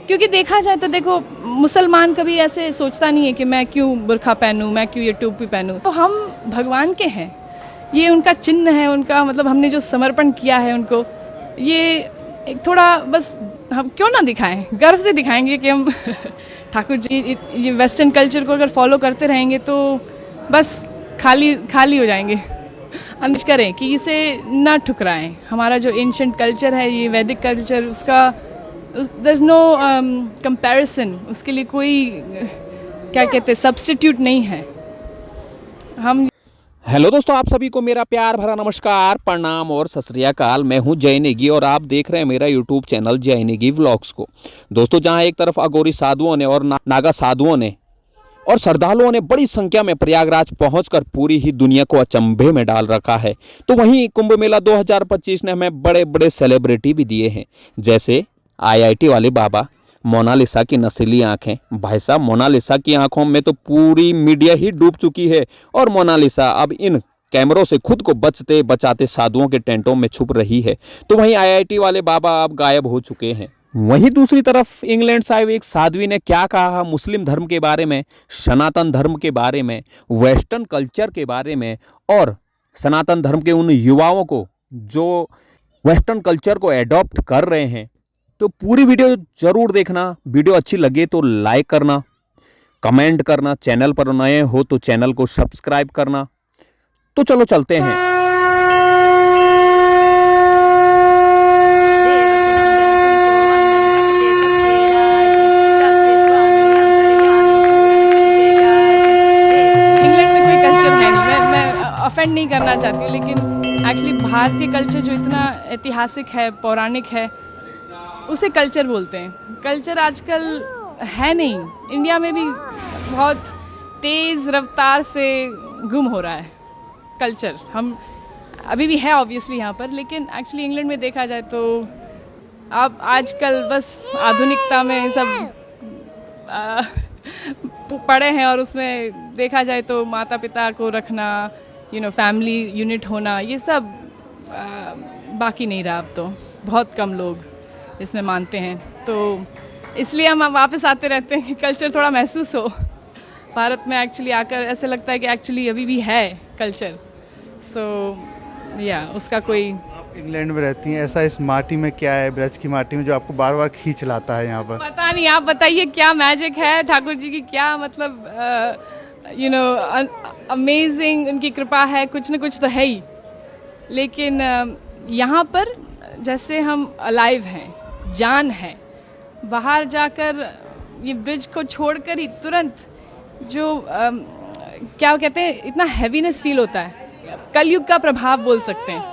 क्योंकि देखा जाए तो देखो, मुसलमान कभी ऐसे सोचता नहीं है कि मैं क्यों बुर्का पहनूं, मैं क्यों ये टोपी पहनूं। तो हम भगवान के हैं, ये उनका चिन्ह है, उनका मतलब हमने जो समर्पण किया है उनको, ये एक थोड़ा बस हम क्यों ना दिखाएं, गर्व से दिखाएंगे कि हम ठाकुर जी। ये वेस्टर्न कल्चर को अगर फॉलो करते रहेंगे तो बस खाली हो जाएंगे। अंश करें कि इसे ना ठुकराएं। हमारा जो एंशंट कल्चर है, ये वैदिक कल्चर, उसका देयर इज़ नो कंपैरिजन, उसके लिए कोई क्या कहते हैं सब्स्टिट्यूट नहीं है। हम हेलो दोस्तों, आप सभी को मेरा प्यार भरा नमस्कार, प्रणाम और सत श्री अकाल। मैं हूं जय नेगी और आप देख रहे हैं मेरा यूट्यूब चैनल जय नेगी व्लॉग्स को। दोस्तों, जहां एक तरफ अघोरी साधुओं ने और नागा साधुओं ने और श्रद्धालुओं ने बड़ी संख्या में प्रयागराज पहुंचकर पूरी ही दुनिया को अचंभे में डाल रखा है, तो वहीं कुंभ मेला 2025 ने हमें बड़े बड़े सेलिब्रिटी भी दिए हैं, जैसे IIT वाले बाबा, मोनालिसा की नशीली आंखें। भाई साहब, मोनालिसा की आंखों में तो पूरी मीडिया ही डूब चुकी है और मोनालिसा अब इन कैमरों से खुद को बचते बचाते साधुओं के टेंटों में छुप रही है। तो वहीं IIT वाले बाबा अब गायब हो चुके हैं। वहीं दूसरी तरफ इंग्लैंड से आए एक साध्वी ने क्या कहा मुस्लिम धर्म के बारे में, सनातन धर्म के बारे में, वेस्टर्न कल्चर के बारे में और सनातन धर्म के उन युवाओं को जो वेस्टर्न कल्चर को एडॉप्ट कर रहे हैं। तो पूरी वीडियो जरूर देखना। वीडियो अच्छी लगे तो लाइक करना, कमेंट करना, चैनल पर नए हो तो चैनल को सब्सक्राइब करना। तो चलो चलते हैं। इंग्लैंड में कोई कल्चर है नहीं, मैं ऑफेंड नहीं करना चाहती हूँ, लेकिन एक्चुअली भारतीय कल्चर जो इतना ऐतिहासिक है, पौराणिक है, उसे कल्चर बोलते हैं। कल्चर आजकल है नहीं, इंडिया में भी बहुत तेज़ रफ्तार से गुम हो रहा है कल्चर। हम अभी भी है ऑब्वियसली यहाँ पर, लेकिन एक्चुअली इंग्लैंड में देखा जाए तो अब आजकल बस आधुनिकता में सब पड़े हैं, और उसमें देखा जाए तो माता पिता को रखना, फैमिली यूनिट होना, ये सब बाकी नहीं रहा। अब तो बहुत कम लोग इसमें मानते हैं, तो इसलिए हम वापस आते रहते हैं कि कल्चर थोड़ा महसूस हो भारत में। एक्चुअली आकर ऐसे लगता है कि एक्चुअली अभी भी है कल्चर। सो उसका कोई। आप इंग्लैंड में रहती हैं, ऐसा इस माटी में क्या है, ब्रज की माटी में, जो आपको बार बार खींच लाता है यहाँ पर? पता नहीं, आप बताइए क्या मैजिक है ठाकुर जी की, क्या मतलब अमेजिंग उनकी कृपा है, कुछ न कुछ तो है ही। लेकिन यहाँ पर जैसे हम अलाइव हैं, जान है, बाहर जाकर ये ब्रिज को छोड़कर ही तुरंत जो क्या कहते हैं, इतना हैवीनेस फील होता है। कलयुग का प्रभाव बोल सकते हैं,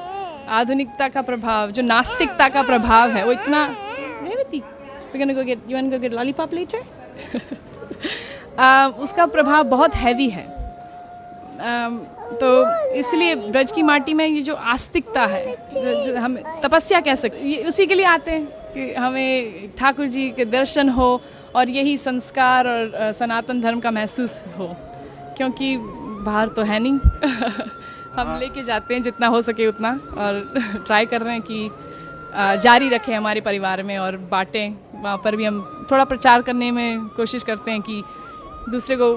आधुनिकता का प्रभाव, जो नास्तिकता का प्रभाव है, वो इतना। Revati, you want to go get lollipop later? उसका प्रभाव बहुत हैवी है। तो इसलिए ब्रज की माटी में ये जो आस्तिकता है, जो हम तपस्या कह सकते, उसी के लिए आते हैं कि हमें ठाकुर जी के दर्शन हो और यही संस्कार और सनातन धर्म का महसूस हो, क्योंकि बाहर तो है नहीं। हम लेके जाते हैं जितना हो सके उतना, और ट्राई कर रहे हैं कि जारी रखें हमारे परिवार में और बांटें। वहाँ पर भी हम थोड़ा प्रचार करने में कोशिश करते हैं कि दूसरे को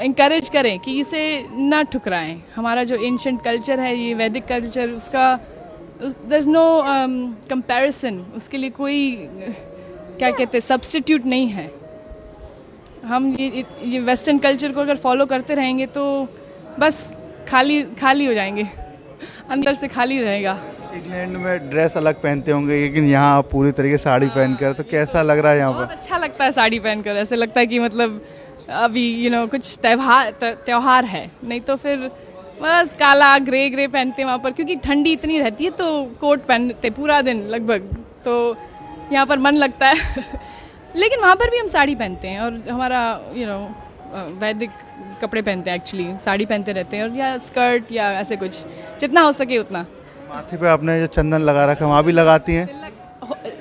इंकरेज करें कि इसे ना ठुकराएं। हमारा जो एंशंट कल्चर है, ये वैदिक कल्चर, उसका देयर इज़ नो कंपैरिजन, उसके लिए कोई क्या कहते हैं सब्स्टिट्यूट नहीं है। हम ये वेस्टर्न कल्चर को अगर फॉलो करते रहेंगे तो बस खाली हो जाएंगे, अंदर से खाली रहेगा। इंग्लैंड में ड्रेस अलग पहनते होंगे, लेकिन यहाँ आप पूरी तरीके से साड़ी पहनकर, तो कैसा लग रहा है यहाँ पर? बहुत अच्छा लगता है साड़ी पहनकर, ऐसे लगता है कि मतलब अभी कुछ त्योहार है, नहीं तो फिर बस काला ग्रे पहनते हैं वहाँ पर, क्योंकि ठंडी इतनी रहती है तो कोट पहनते पूरा दिन लगभग, तो यहाँ पर मन लगता है। लेकिन वहाँ पर भी हम साड़ी पहनते हैं, और हमारा वैदिक कपड़े पहनते हैं, एक्चुअली साड़ी पहनते रहते हैं, और या स्कर्ट या ऐसे कुछ, जितना हो सके उतना। माथे पे आपने जो चंदन लगा रखा है, वहाँ भी लगाती हैं?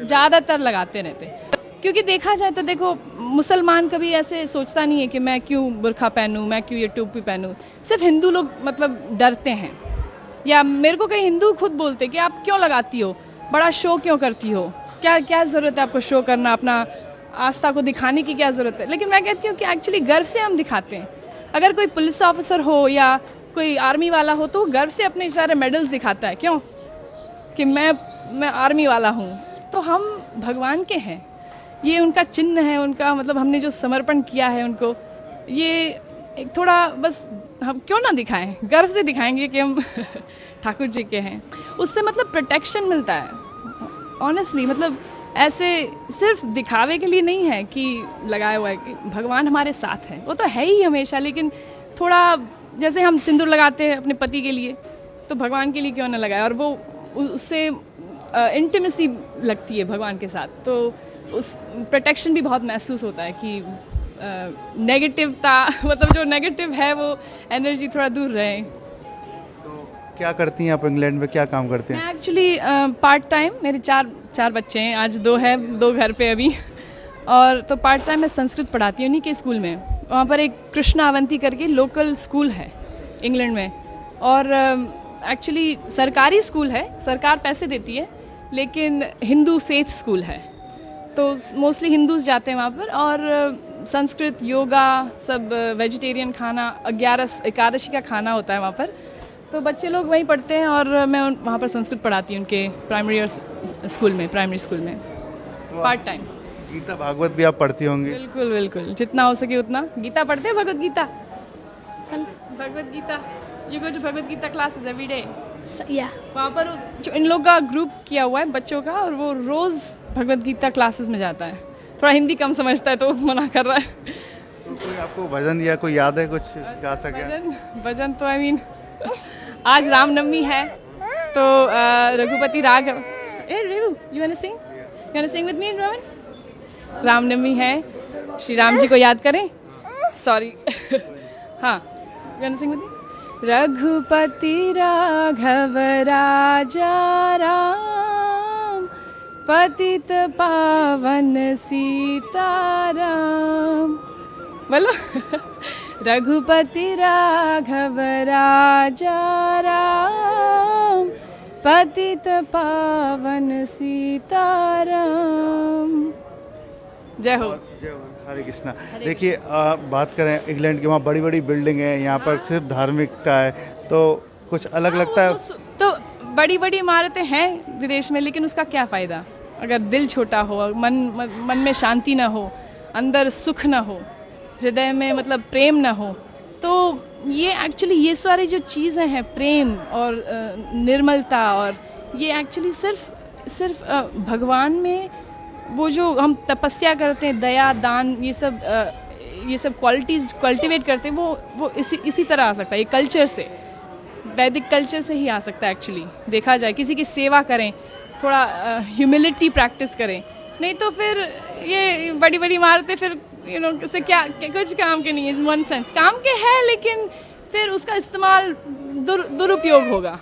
ज़्यादातर लगाते रहते हैं, क्योंकि देखा जाए तो देखो, मुसलमान कभी ऐसे सोचता नहीं है कि मैं क्यों बुर्का पहनूं, मैं क्यों ये टोपी पहनूं। सिर्फ हिंदू लोग मतलब डरते हैं, या मेरे को कई हिंदू खुद बोलते कि आप क्यों लगाती हो, बड़ा शो क्यों करती हो, क्या ज़रूरत है आपको शो करना, अपना आस्था को दिखाने की क्या ज़रूरत है। लेकिन मैं कहती हूँ कि एक्चुअली गर्व से हम दिखाते हैं। अगर कोई पुलिस ऑफिसर हो या कोई आर्मी वाला हो तो वो गर्व से अपने सारे मेडल्स दिखाता है, क्यों? कि मैं आर्मी वाला हूँ। तो हम भगवान के हैं, ये उनका चिन्ह है, उनका मतलब हमने जो समर्पण किया है उनको, ये एक थोड़ा बस हम क्यों ना दिखाएं, गर्व से दिखाएंगे कि हम ठाकुर जी के हैं। उससे मतलब प्रोटेक्शन मिलता है ऑनेस्टली। मतलब ऐसे सिर्फ दिखावे के लिए नहीं है कि लगाया हुआ है कि भगवान हमारे साथ है, वो तो है ही हमेशा। लेकिन थोड़ा जैसे हम सिंदूर लगाते हैं अपने पति के लिए, तो भगवान के लिए क्यों ना लगाए। और वो उससे इंटीमेसी लगती है भगवान के साथ, तो उस प्रोटेक्शन भी बहुत महसूस होता है कि नेगेटिवता मतलब जो नेगेटिव है वो एनर्जी थोड़ा दूर रहे। तो क्या करती हैं आप इंग्लैंड में, क्या काम करते हैं? मैं एक्चुअली पार्ट टाइम, मेरे चार बच्चे हैं, आज 2 है, 2 घर पे अभी। और तो पार्ट टाइम मैं संस्कृत पढ़ाती हूँ उन्हीं के स्कूल में। वहाँ पर एक कृष्णा अवंती करके लोकल स्कूल है इंग्लैंड में, और एक्चुअली सरकारी स्कूल है, सरकार पैसे देती है, लेकिन हिंदू फेथ स्कूल है, तो मोस्टली हिंदूज जाते हैं वहाँ पर। और संस्कृत, योगा, सब वेजिटेरियन खाना, 11 एकादशी का खाना होता है वहाँ पर, तो बच्चे लोग वहीं पढ़ते हैं। और मैं वहाँ पर संस्कृत पढ़ाती हूँ उनके प्राइमरी स्कूल में, प्राइमरी स्कूल में पार्ट टाइम। गीता भागवत भी आप पढ़ती होंगी? बिल्कुल बिल्कुल, जितना हो सके उतना। गीता पढ़ते हैं, Bhagwat Gita, Bhagwat Gita, you go to Bhagwat Gita classes every day? Yeah. वहाँ पर जो इन लोग का ग्रुप किया हुआ है बच्चों का, और वो रोज़ भगवत गीता क्लासेस में जाता है। थोड़ा हिंदी कम समझता है तो मना कर रहा है। तो कोई आपको भजन या कोई याद है, कुछ गा सके? भजन तो आई मीन आज रामनवमी है तो Raghupati Raghav, you want to sing with me Rohan? Ramnavami है, श्री राम जी को याद करें। सॉरी हाँ, you want to sing with me? Raghupati Raghav Raja Ram, पतित पावन सीताराम। बोलो रघुपति राघव राजा राम, पतित पावन सीताराम। जय हो। जय हो, हरे कृष्णा। देखिए बात करें इंग्लैंड की, वहाँ बड़ी बड़ी बिल्डिंग है, यहाँ पर सिर्फ धार्मिकता है, तो कुछ अलग लगता है? तो बड़ी बड़ी इमारतें हैं विदेश में, लेकिन उसका क्या फ़ायदा अगर दिल छोटा हो, मन में शांति ना हो, अंदर सुख ना हो, हृदय में मतलब प्रेम ना हो। तो ये एक्चुअली ये सारी जो चीज़ें हैं, प्रेम और निर्मलता, और ये एक्चुअली सिर्फ भगवान में वो जो हम तपस्या करते हैं, दया, दान, ये सब क्वालिटीज़ कल्टिवेट करते हैं, वो इसी तरह आ सकता है। ये कल्चर से, वैदिक कल्चर से ही आ सकता है एक्चुअली। देखा जाए, किसी की सेवा करें, थोड़ा ह्यूमिलिटी प्रैक्टिस करें, नहीं तो फिर ये बड़ी बड़ी इमारतें फिर इससे क्या कुछ काम के नहीं है। वन सेंस काम के है, लेकिन फिर उसका इस्तेमाल दुरुपयोग होगा।